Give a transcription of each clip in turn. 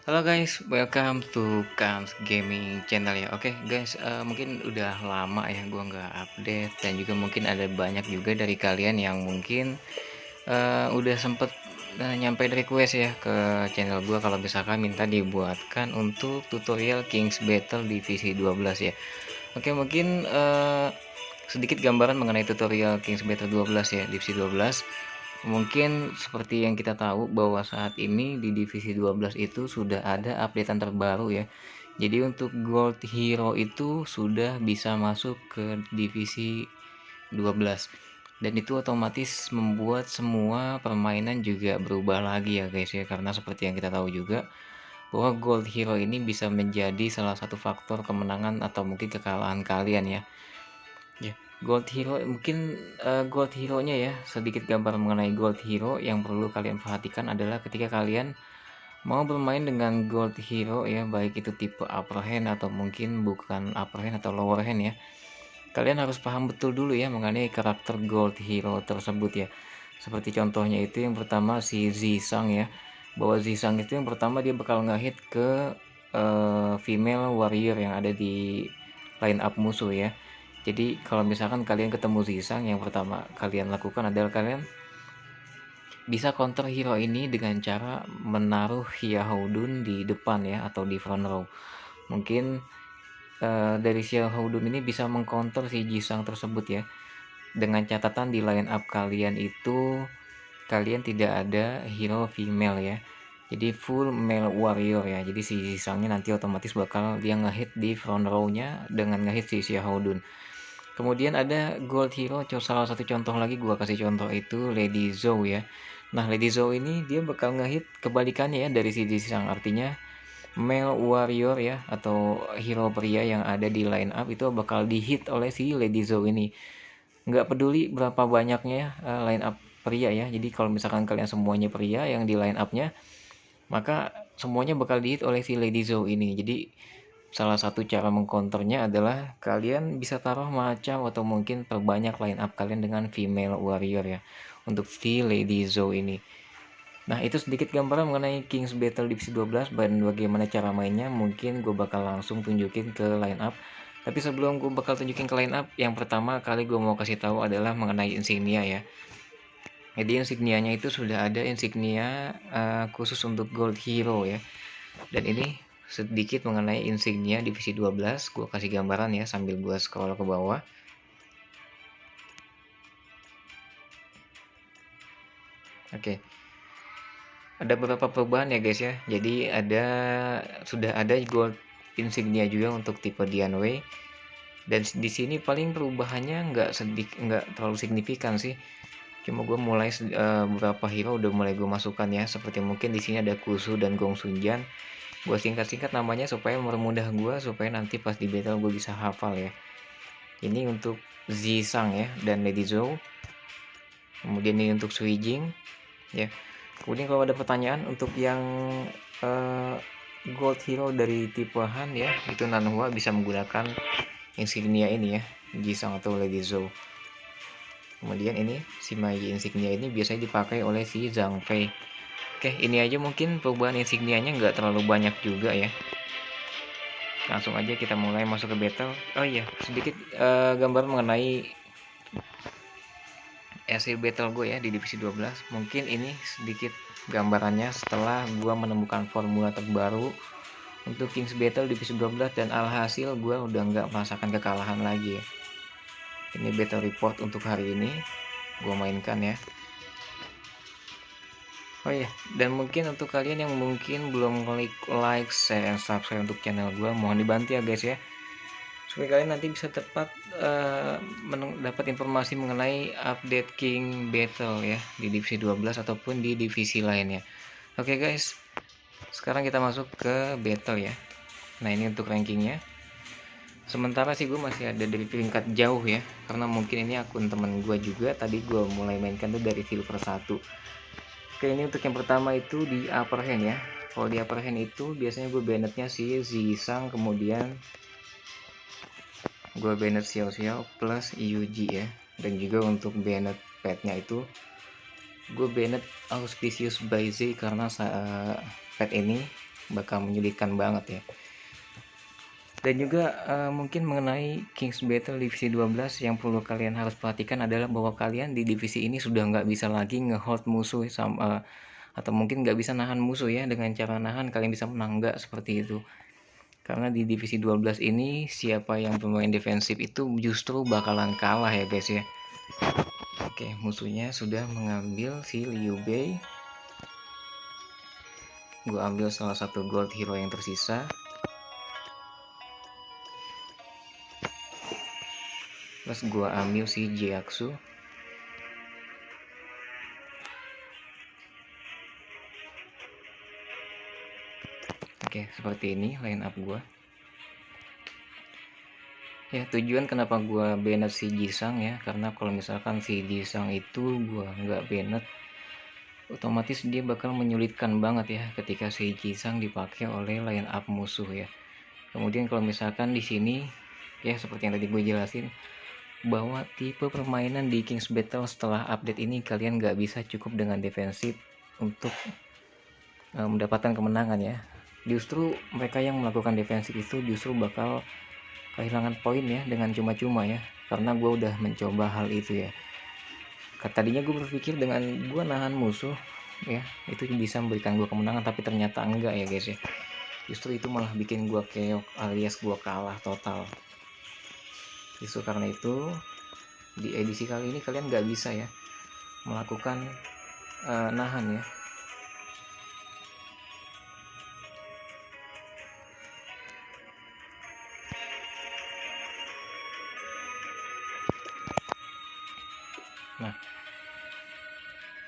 Halo guys, welcome to Kams Gaming Channel ya. Oke guys, mungkin udah lama ya gua nggak update dan juga mungkin ada banyak juga dari kalian yang mungkin udah sempet nyampein request ya ke channel gua kalau misalkan minta dibuatkan untuk tutorial King's Battle divisi 12 ya. Oke, mungkin sedikit gambaran mengenai tutorial King's Battle 12 ya, divisi 12. Mungkin seperti yang kita tahu bahwa saat ini di divisi 12 itu sudah ada updatean terbaru ya. Jadi untuk Gold Hero itu sudah bisa masuk ke divisi 12. Dan itu otomatis membuat semua permainan juga berubah lagi ya guys ya. Karena seperti yang kita tahu juga bahwa Gold Hero ini bisa menjadi salah satu faktor kemenangan atau mungkin kekalahan kalian ya. Ya, Gold Hero mungkin, Gold Hero-nya ya, sedikit gambar mengenai Gold Hero yang perlu kalian perhatikan adalah ketika kalian mau bermain dengan Gold Hero ya, baik itu tipe upper hand atau mungkin bukan upper hand atau lower hand ya. Kalian harus paham betul dulu ya mengenai karakter Gold Hero tersebut ya. Seperti contohnya itu yang pertama si Zisang ya. Bahwa Zisang itu yang pertama dia bakal ngehit ke female warrior yang ada di line up musuh ya. Jadi kalau misalkan kalian ketemu Zisang, yang pertama kalian lakukan adalah kalian bisa counter hero ini dengan cara menaruh Xiaohudun di depan ya atau di front row. Mungkin dari Xiaohudun ini bisa mengcounter si Jisang tersebut ya. Dengan catatan di line up kalian itu kalian tidak ada hero female ya. Jadi full male warrior ya. Jadi si Jisangnya nanti otomatis bakal dia ngehit di front row-nya dengan ngehit si Xiaohudun. Kemudian ada Gold Hero, salah satu contoh lagi gua kasih contoh itu Lady Zhou ya. Nah, Lady Zhou ini dia bakal ngehit kebalikannya ya dari si Jisang, artinya male warrior ya atau hero pria yang ada di line up itu bakal dihit oleh si Lady Zhou ini. Nggak peduli berapa banyaknya ya, line up pria ya. Jadi kalau misalkan kalian semuanya pria yang di line up-nya, maka semuanya bakal dihit oleh si Lady Zhou ini. Jadi salah satu cara mengcounternya adalah kalian bisa taruh macam atau mungkin perbanyak line up kalian dengan female warrior ya untuk si Lady Zhou ini. Nah, itu sedikit gambaran mengenai King's Battle Divisi 12 dan bagaimana cara mainnya. Mungkin gue bakal langsung tunjukin ke line up. Tapi sebelum gue bakal tunjukin ke line up, yang pertama kali gue mau kasih tahu adalah mengenai insignia ya. Jadi insignianya itu sudah ada insignia khusus untuk Gold Hero ya. Dan ini sedikit mengenai insignia divisi 12, gue kasih gambaran ya sambil gue scroll ke bawah. Oke, ada beberapa perubahan ya guys ya. Jadi sudah ada gold insignia juga untuk tipe Dianwei. Dan di sini paling perubahannya nggak terlalu signifikan sih. Cuma gue mulai beberapa hero udah mulai gue masukkan ya. Seperti mungkin di sini ada Kusu dan Gong Sunjan. Gue singkat-singkat namanya supaya mempermudah gue supaya nanti pas di battle gue bisa hafal ya. Ini untuk Zisang ya dan Lady Zhou. Kemudian ini untuk Suijing ya. Kemudian kalau ada pertanyaan untuk yang uh, Gold Hero dari tipe Han ya, itu Nanhua bisa menggunakan insignia ini ya, Jisang atau Lady Zhou. Kemudian ini si Mai insignia ini biasanya dipakai oleh si Zhang Fei. Oke, ini aja mungkin perubahan insignianya nggak terlalu banyak juga ya. Langsung aja kita mulai masuk ke battle. Oh iya, sedikit gambar mengenai hasil battle gue ya di divisi 12. Mungkin ini sedikit gambarannya setelah gue menemukan formula terbaru untuk King's Battle divisi 12 dan alhasil gue udah nggak merasakan kekalahan lagi ya. Ini battle report untuk hari ini gue mainkan ya. Oh iya, dan mungkin untuk kalian yang mungkin belum klik like, share, dan subscribe untuk channel gue, mohon dibantu ya guys ya, supaya kalian nanti bisa tepat dapat informasi mengenai update King Battle ya di divisi 12 ataupun di divisi lainnya. Oke guys, sekarang kita masuk ke battle ya. Nah, ini untuk rankingnya. Sementara sih gue masih ada dari peringkat jauh ya, karena mungkin ini akun temen gue juga. Tadi gue mulai mainkan tuh dari silver 1. Oke, ini untuk yang pertama itu di upper hand ya. Kalau di upper hand itu biasanya gue bannetnya si Zisang, kemudian gue banned Xiao Xiao plus Yuji ya. Dan juga untuk banned petnya itu gue banned Auspicious by Z karena pet ini bakal menyulitkan banget ya. Dan juga mungkin mengenai King's Battle divisi 12 yang perlu kalian harus perhatikan adalah bahwa kalian di divisi ini sudah nggak bisa lagi ngehold musuh sama atau mungkin nggak bisa nahan musuh ya. Dengan cara nahan kalian bisa menang, nggak seperti itu. Karena di divisi 12 ini siapa yang pemain defensif itu justru bakalan kalah ya guys ya. Oke, musuhnya sudah mengambil si Liu Bei. Gue ambil salah satu gold hero yang tersisa. Terus gue ambil si Jiaxu. Oke, seperti ini line up gue. Ya, tujuan kenapa gue banned si Jisang ya, karena kalau misalkan si Jisang itu gue nggak banned, otomatis dia bakal menyulitkan banget ya ketika si Jisang dipakai oleh line up musuh ya. Kemudian kalau misalkan di sini ya seperti yang tadi gue jelasin, bahwa tipe permainan di King's Battle setelah update ini kalian nggak bisa cukup dengan defensif untuk mendapatkan kemenangan ya. Justru mereka yang melakukan defensif itu justru bakal kehilangan poin ya dengan cuma-cuma ya, karena gue udah mencoba hal itu ya. Tadinya gue berpikir dengan gue nahan musuh ya itu bisa memberikan gue kemenangan, tapi ternyata enggak ya guys ya. Justru itu malah bikin gue keok alias gue kalah total. Justru karena itu di edisi kali ini kalian nggak bisa ya melakukan nahan ya. Nah,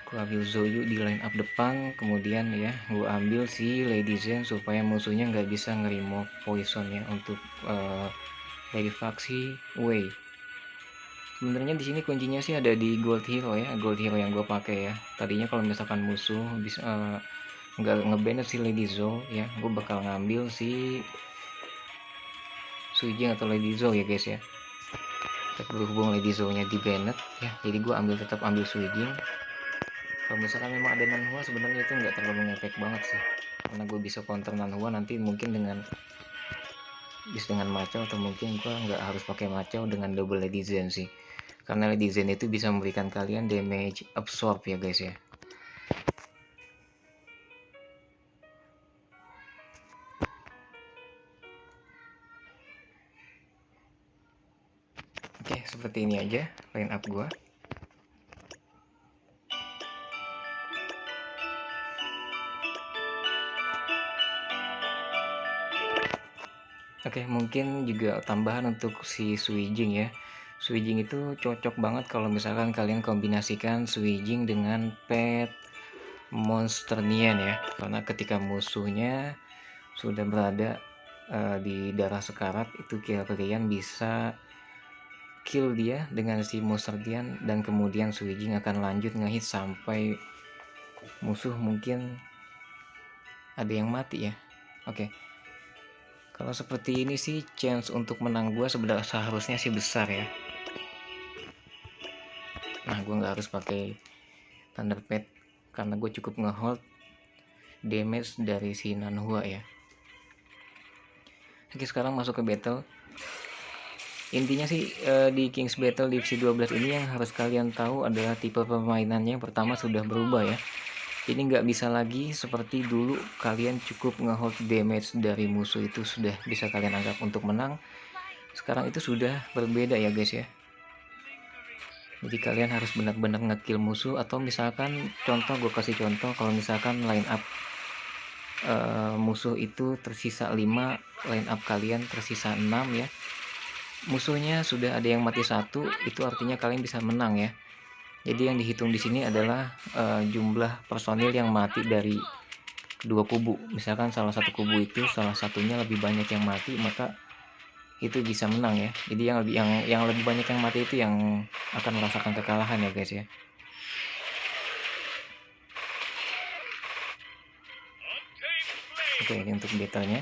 gue ambil Zoyu di line up depan, kemudian ya gue ambil si Lady Zen supaya musuhnya nggak bisa nge-remove poison ya untuk Lady Faxi Wei. Sebenarnya di sini kuncinya sih ada di gold hero ya, gold hero yang gue pakai ya. Tadinya kalau misalkan musuh bisa nggak ngebanned si Lady Zhou ya, gue bakal ngambil si Suijing atau Lady Zhou ya guys ya. Tapi berhubung Lady Zhou-nya di banned ya, jadi gue tetap ambil Suijing. Kalau misalkan memang ada Nanhua sebenarnya itu nggak terlalu ngefek banget sih, karena gue bisa counter Nanhua nanti mungkin dengan Macau, atau mungkin gue nggak harus pakai Macau dengan double Lady Zen sih, karena Lady Zen itu bisa memberikan kalian damage absorb ya guys ya. Oke, seperti ini aja line up gue. Oke, mungkin juga tambahan untuk si Suijing ya. Suijing itu cocok banget kalau misalkan kalian kombinasikan Suijing dengan pet Monster Nian ya. Karena ketika musuhnya sudah berada di darah sekarat, itu kalian bisa kill dia dengan si Monster Nian, dan kemudian Suijing akan lanjut ngehit sampai musuh mungkin ada yang mati ya. Oke. Kalau seperti ini sih chance untuk menang gue sebenarnya seharusnya sih besar ya. Nah, gue nggak harus pakai Thunder Pet karena gue cukup ngehold damage dari si Nanhua ya. Oke, sekarang masuk ke battle. Intinya sih di King's Battle divisi 12 ini yang harus kalian tahu adalah tipe permainannya yang pertama sudah berubah ya. Ini nggak bisa lagi seperti dulu kalian cukup ngehold damage dari musuh itu sudah bisa kalian anggap untuk menang. Sekarang itu sudah berbeda ya guys ya. Jadi kalian harus benar-benar ngekill musuh, atau misalkan contoh, gue kasih contoh, kalau misalkan line up musuh itu tersisa 5, line up kalian tersisa 6 ya, musuhnya sudah ada yang mati 1, itu artinya kalian bisa menang ya. Jadi yang dihitung di sini adalah jumlah personil yang mati dari kedua kubu. Misalkan salah satu kubu itu salah satunya lebih banyak yang mati, maka itu bisa menang ya. Jadi yang lebih banyak yang mati itu yang akan merasakan kekalahan ya guys ya. Oke, ini untuk battlenya.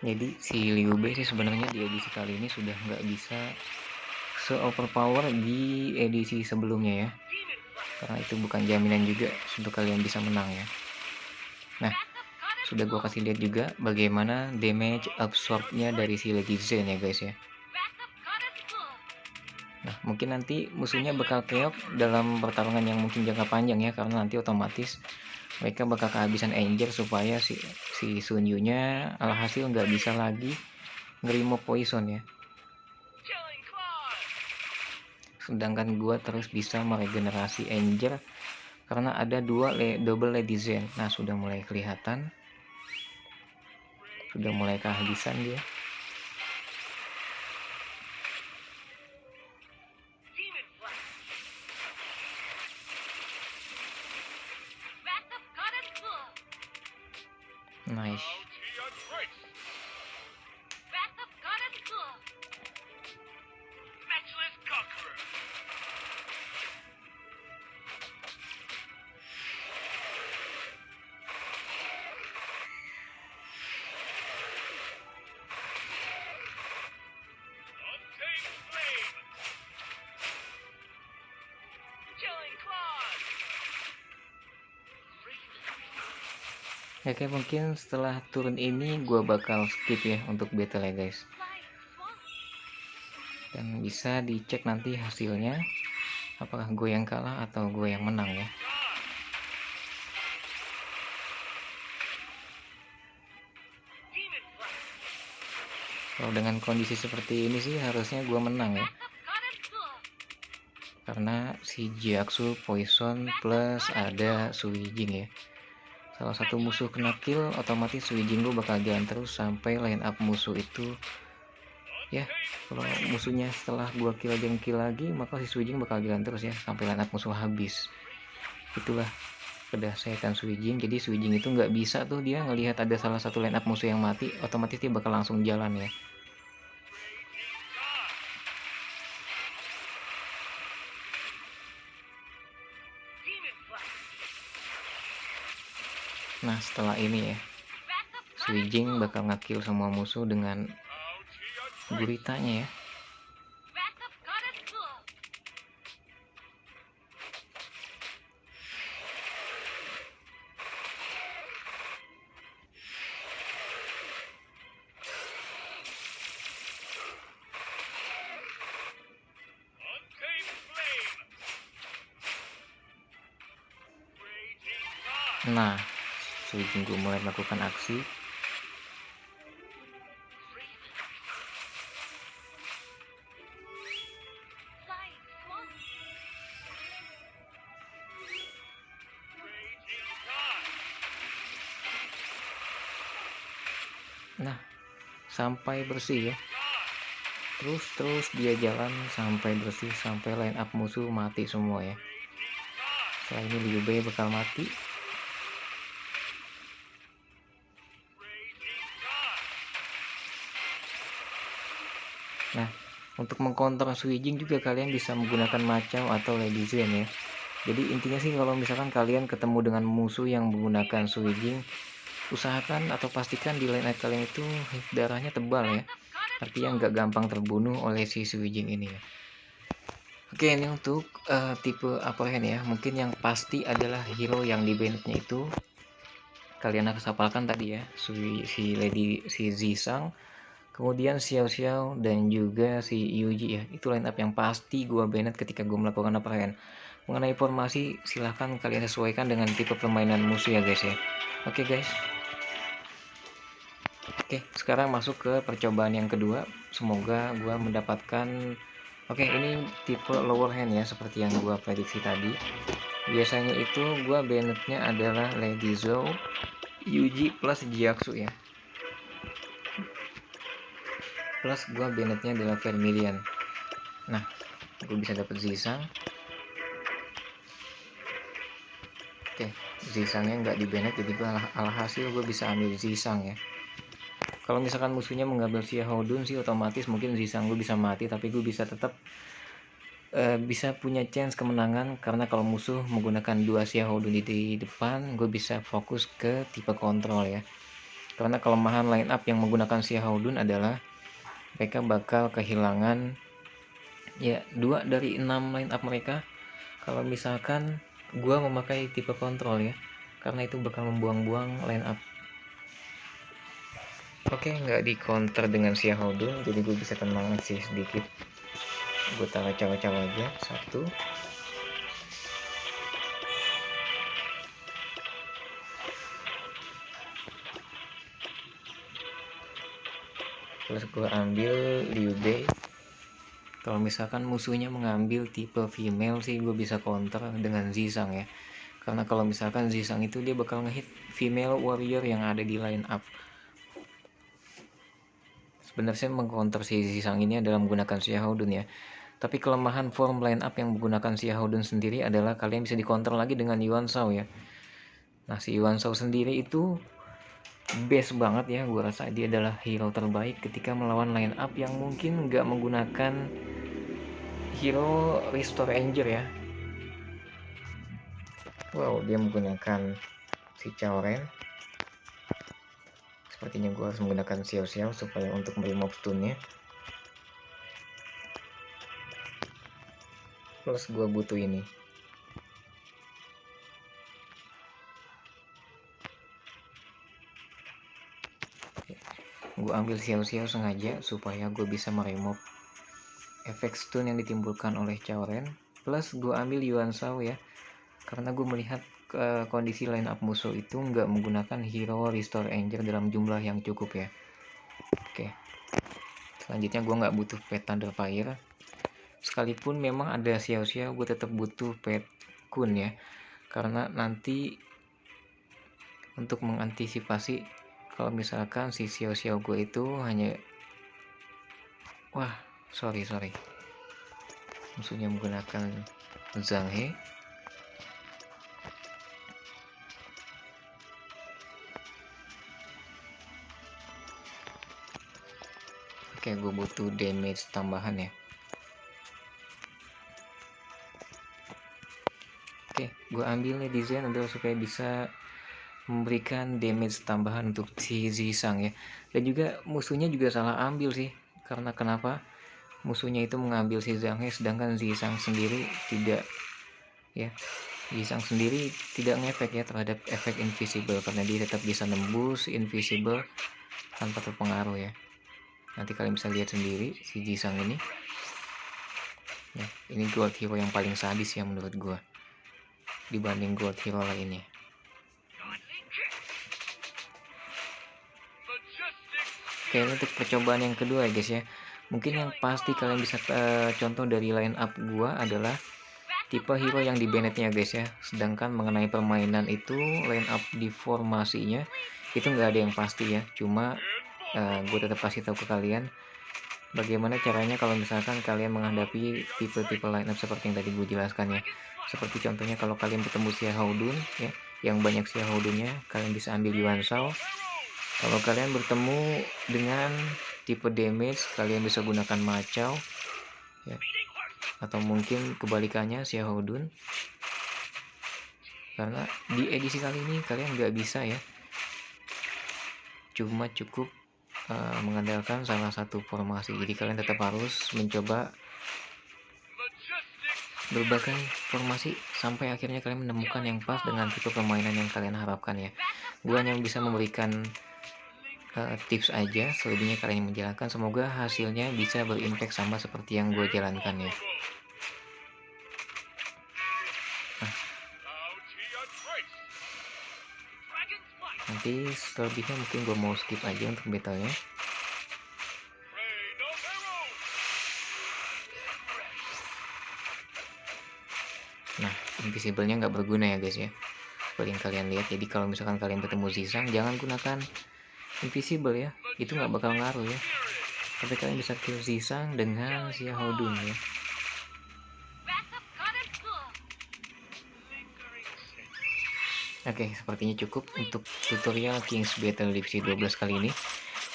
Jadi si Liu Bei sih sebenarnya di edisi kali ini sudah nggak bisa se-overpower di edisi sebelumnya ya, karena itu bukan jaminan juga untuk kalian bisa menang ya. Nah, sudah gua kasih lihat juga bagaimana damage absorbnya dari si Lady Zen ya guys ya. Nah, mungkin nanti musuhnya bakal keok dalam pertarungan yang mungkin jangka panjang ya, karena nanti otomatis mereka bakal kehabisan Angel supaya si Sun Yu-nya alhasil nggak bisa lagi ngerimo poison ya. Sedangkan gua terus bisa meregenerasi Angel karena ada double Lady Zen. Nah, sudah mulai kelihatan, sudah mulai kehabisan dia. Nice. Oke, mungkin setelah turun ini gue bakal skip ya untuk battle ya guys, dan bisa dicek nanti hasilnya apakah gue yang kalah atau gue yang menang ya. Kalau dengan kondisi seperti ini sih harusnya gue menang ya, karena si Jiaxu poison plus ada Suijin ya. Salah satu musuh kena kill, otomatis Suijin gue bakal jalan terus sampai line up musuh itu ya. Kalau musuhnya setelah gua kill aja kill lagi, maka si Suijin bakal jalan terus ya sampai line up musuh habis. Itulah kedahsyatan Suijin. Jadi Suijin itu nggak bisa tuh dia ngelihat ada salah satu line up musuh yang mati, otomatis dia bakal langsung jalan ya. Nah, setelah ini ya, Suijin bakal nge-kill semua musuh dengan guritanya ya. Nah, Suijin gue mulai melakukan aksi. Nah, sampai bersih ya. Terus dia jalan sampai bersih, sampai line up musuh mati semua ya. Setelah ini Liu Bei bakal mati. Nah, untuk mengcounter Suijin juga kalian bisa menggunakan Macao atau Lady Zen ya. Jadi intinya sih kalau misalkan kalian ketemu dengan musuh yang menggunakan Suijin, usahakan atau pastikan di line up kalian itu darahnya tebal ya. Artinya nggak gampang terbunuh oleh si Suijin ini ya. Oke, ini untuk tipe upper hand ya. Mungkin yang pasti adalah hero yang di bandnya itu kalian harus hafalkan tadi ya, si Zisang, kemudian Xiao Xiao dan juga si Yuji ya. Itu line up yang pasti gua banned ketika gua melakukan upper hand. Mengenai formasi silahkan kalian sesuaikan dengan tipe permainan musuh ya guys ya. Oke guys. Oke, sekarang masuk ke percobaan yang kedua. Semoga gua mendapatkan. Oke, ini tipe lower hand ya, seperti yang gua prediksi tadi. Biasanya itu gua bannednya adalah Lady Zhou, Yuji plus Jiaxu ya. Plus gua bannednya adalah Vermilion. Nah, gue bisa dapat Zisang. Oke, Zisangnya nggak di banned, jadi gue alhasil gue bisa ambil Zisang ya. Kalau misalkan musuhnya mengambil Xiaohudun sih otomatis mungkin Zisang gue bisa mati, tapi gue bisa tetap bisa punya chance kemenangan, karena kalau musuh menggunakan dua Xiaohudun di depan, gue bisa fokus ke tipe kontrol ya. Karena kelemahan line up yang menggunakan Xiaohudun adalah mereka bakal kehilangan ya 2 dari 6 line up mereka kalau misalkan gua memakai tipe kontrol ya, karena itu bakal membuang-buang line up. Oke, nggak di counter dengan Xiaohudun, jadi gue bisa tenang sih sedikit. Gue taruh cawa-cawa aja satu. Terus gue ambil Liu Bei. Kalau misalkan musuhnya mengambil tipe female sih gue bisa counter dengan Zisang ya. Karena kalau misalkan Zisang itu dia bakal ngehit female warrior yang ada di line up. Sebenarnya mengcounter si Zisang ini adalah menggunakan Xiaohudun ya. Tapi kelemahan form line up yang menggunakan Xiaohudun sendiri adalah kalian bisa dikontrol lagi dengan Yuan Shao ya. Nah, si Yuan Shao sendiri itu best banget ya, gue rasa dia adalah hero terbaik ketika melawan line up yang mungkin nggak menggunakan hero Restore Ranger ya. Wow, dia menggunakan si Cao Ren. Sepertinya gue harus menggunakan Xiao Xiao supaya untuk meremove stunnya. Plus gue butuh ini. Gue ambil Xiao Xiao sengaja supaya gue bisa meremove efek stun yang ditimbulkan oleh Cao Ren. Plus gue ambil Yuan Shao ya, karena gue melihat kondisi line up musuh itu nggak menggunakan hero Restore Ranger dalam jumlah yang cukup ya. Oke, selanjutnya gue nggak butuh Pet Thunderfire. Sekalipun memang ada Xiao Xiao, gue tetap butuh Pet Kun ya, karena nanti untuk mengantisipasi kalau misalkan si Xiao Xiao gue itu hanya sorry musuhnya menggunakan Zhang He. Oke, gue butuh damage tambahan ya. Oke, gue ambil netizen adalah supaya bisa memberikan damage tambahan untuk si Zisang ya. Dan juga musuhnya juga salah ambil sih. Karena kenapa? Musuhnya itu mengambil si Zhang He, sedangkan Zisang sendiri tidak ya. Zisang sendiri tidak ngefek ya terhadap efek invisible, karena dia tetap bisa nembus invisible tanpa terpengaruh ya. Nanti kalian bisa lihat sendiri si Zisang ini. Ya, ini gold hero yang paling sadis ya menurut gua dibanding gold hero lainnya. Oke, untuk percobaan yang kedua ya guys ya. Mungkin yang pasti kalian bisa contoh dari line up gua adalah tipe hero yang di bannetnya guys ya. Sedangkan mengenai permainan itu line up di formasinya itu nggak ada yang pasti ya. Cuma gue tetap kasih tahu ke kalian bagaimana caranya kalau misalkan kalian menghadapi tipe-tipe line up seperti yang tadi gue jelaskan ya. Seperti contohnya kalau kalian bertemu Xiaohudun ya, yang banyak Xiaohudunnya, kalian bisa ambil Yuan Shao. Kalau kalian bertemu dengan tipe damage, kalian bisa gunakan Ma Chao ya. Atau mungkin kebalikannya Xiaohudun. Karena di edisi kali ini kalian nggak bisa ya, cuma cukup mengandalkan salah satu formasi. Jadi kalian tetap harus mencoba berbagai formasi sampai akhirnya kalian menemukan yang pas dengan tipe permainan yang kalian harapkan ya. Gue hanya bisa memberikan tips aja, selebihnya kalian yang menjalankan. Semoga hasilnya bisa berimpact sama seperti yang gue jalankan ya. Nanti selebihnya mungkin gue mau skip aja untuk battlenya. Nah, invisible-nya nggak berguna ya guys ya, seperti yang kalian lihat. Jadi kalau misalkan kalian bertemu Zisang, jangan gunakan invisible ya, itu nggak bakal ngaruh ya. Tapi kalian bisa kill Zisang dengan Xiaohudun ya. Oke, sepertinya cukup untuk tutorial King's Battle divisi 12 kali ini.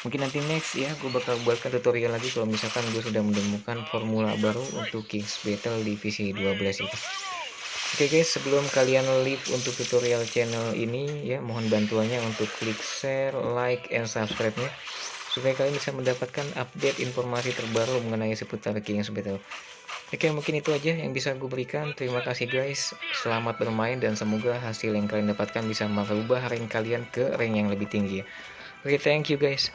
Mungkin nanti next ya, gue bakal buatkan tutorial lagi kalau misalkan gue sudah menemukan formula baru untuk King's Battle divisi 12 itu. Oke guys, sebelum kalian leave untuk tutorial channel ini ya, mohon bantuannya untuk klik share, like, and subscribe-nya supaya kalian bisa mendapatkan update informasi terbaru mengenai seputar King of Battle. Oke, mungkin itu aja yang bisa gue berikan. Terima kasih guys. Selamat bermain dan semoga hasil yang kalian dapatkan bisa merubah rank kalian ke rank yang lebih tinggi. Oke, thank you guys.